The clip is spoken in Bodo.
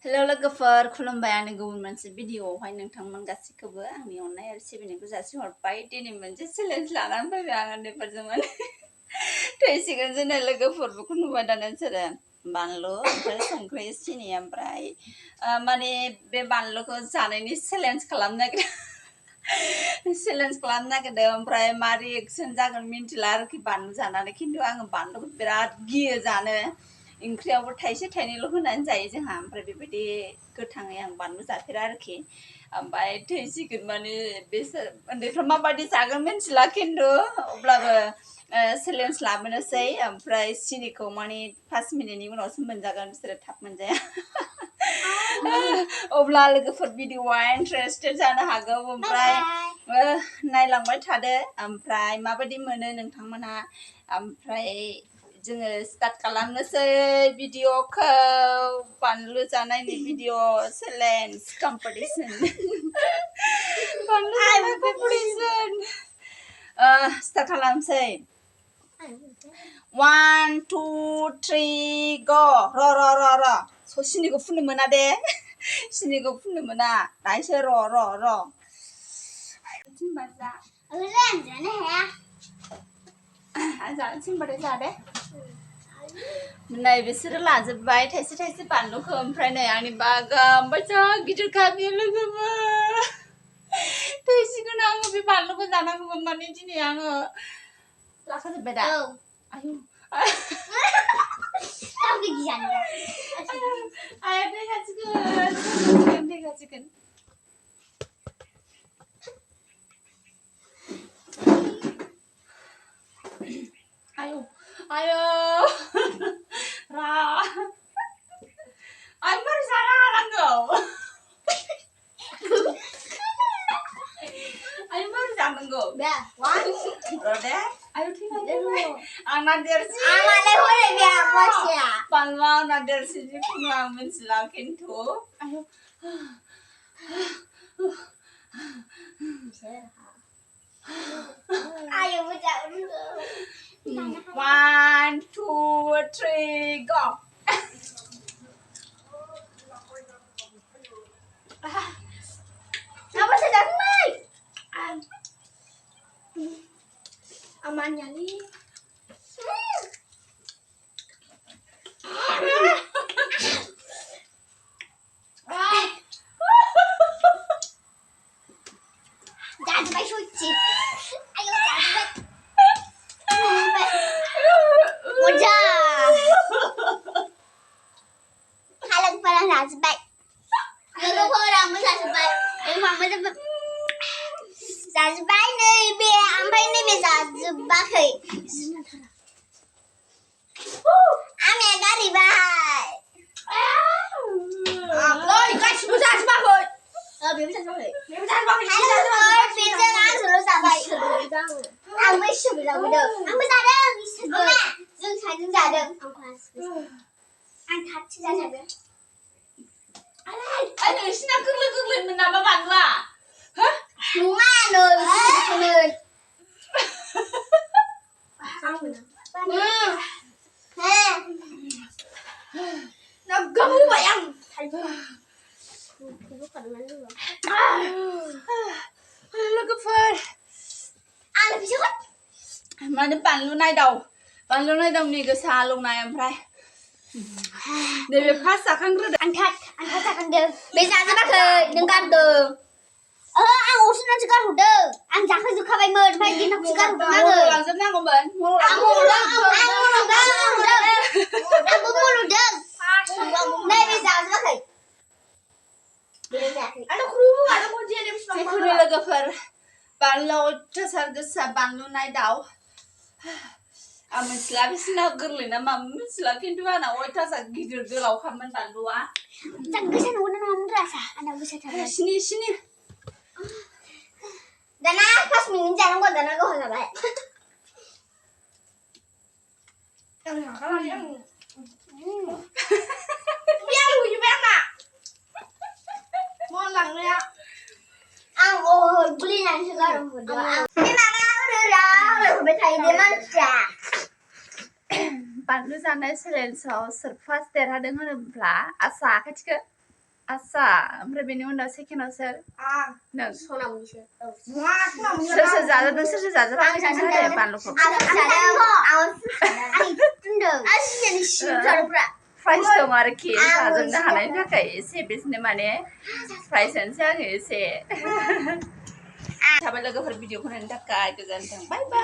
हेल' लोगोफोर खुलुमबाय आंनि गुबुन मोनसे भिडिअआवहाय नोंथांमोन गासैखौबो आंनि अननाय आरो सिबिनायखौ जासिहरबाय। दिनै मोनसे चेलेन्ज लानानै फैबाय आं उन्दैफोरजों माने थैसिगोन जोंना लोगोफोरखौ नुबाय दा नोंसोरो बानलु ओमफ्राय संख्रि सिनि ओमफ्राय माने बे बानलुखौ जानायनि चेलेन्ज खालामनो नागिरदों ओमफ्राय मा रिएक्सन जागोन मिन्थिला आरोखि बानलु जानानै खिन्थु आङो बानलुखौ बिराद गियो जानो। ओंख्रियावबो थाइसे थाइनैल' होनानै जायो जोंहा ओमफ्राय बेबायदि गोथाङै आं बानलु जाफेरा आरोखि ओमफ्राय थैसिगोन माने बिसोर उन्दैफ्रा माबायदि जागोन मिन्थिला खिन्थु अब्लाबो चेलेन्ज लाबोनोसै ओमफ्राय सिनिखौ माने 5 मिनिटनि उनावसो मोनजागोन बिसोरो थाब मोनजाया। अब्ला लोगोफोर भिडिअआ इन्टारेस्टेड जानो हागौ ओमफ्राय नायलांबाय थादो ओमफ्राय माबायदि मोनो नोंथांमोनहा ओमफ्राय जोङो स्टार्ट खालामनोसै भिडिअखौ बानलु जानायनि भिडिअ चेलेन्ज कम्पिटिशन बानलु जानाय कम्पिटिशन स्टार्ट खालामनोसै 1 2 3 गो र सिनिखौ फुननो मोना दे सिनिखौ फुननो मोना दायोसो र थिनबाजा आं जानो थिनबाथाय जा दे नै बिसोरो लाजोब्बाय थाइसे थाइसे बानलुखौ ओमफ्राय नै आंनि बागामबाय जा गिदिरखा बियो लोगोफोर थैसिगोन आङो बे बानलुखौ जानांगौमोन माने दिनै आङो लाखाजोब्बाय दा आयु आया थैखासिगोन आयु रा आं मारै जानो हानांगौ आयु मारै जानांगौ दे आयु थैखादों आंना देरसिन बानलुआ आंना देरसिन जिखुनु आं मिथिला खिन्थु आयु One, 2, 3, go! Apa sih janai? Amannya nih. Jangan sampai suci. Ayo jangan. Halang parang nasibay. Ano po lang mo sasabay? Yung mama sasabay na ibi. Ampay na ibi sasabay. Ami agari bahay. Boy, guys, mo sasabay. Bibi sasabay. Halo, pizza nga sulo sabay. Ang may sulo daw. Ang masadang mama. Yung sadang sadang. Ang kelas. Ang 같이 자자면. 아니, 신나 끌르끌르 나봐 반가. 어? 누가 너 무슨 나 너무 마양. लोगोफोर आं बिसोर माने बानलु नायदावनि गोसा लंनाय ओमफ्राय नैबे फार्स्ट जाखांग्रोदो आं जाखांदों बे जाजोबाखै नों गारदों आं अरसुनासो गारहरदों आं जाखांजोबखाबायमोन ओमफ्राय दिनावसो गारहरदों आङो लांजोबनांगौमोन आंबो मुलुदों नैबे जाजोबाखै जिखुनु लोगोफोर बानलु अयथासार गोसा बानलु नायदाव आं मिथिला बिसिना गोरलै ना मा मिथिला खिन्थु आंना अयथासार गिदिर गोलावखामोन बानलुआ जा गोसा नंगौना नङामोन रासा आंना गोसाथार सिनि दाना 5 मिनिट जानांगौ दाना गोबाव जाबाय बानलु जानाय चेलेन्जआव सोर फार्स्ट देरहादों होनोब्ला आसा खाथिखौ आसा ओमफ्राय बेनि उनाव सेकेन्डआव सोर नों सनामुनिसो सोर सोर जाजोबदों सोर सोर जाजोबाखै बानलुखौ प्राइज दं आरोखि जाजोबनो हानायनि थाखाय एसे बिसोरनो माने प्राइज होनोसै आङो एसे थाबाय लोगोफोर भिडिअखौ नायनो थाखाय गोजोन्थों बाय बाय।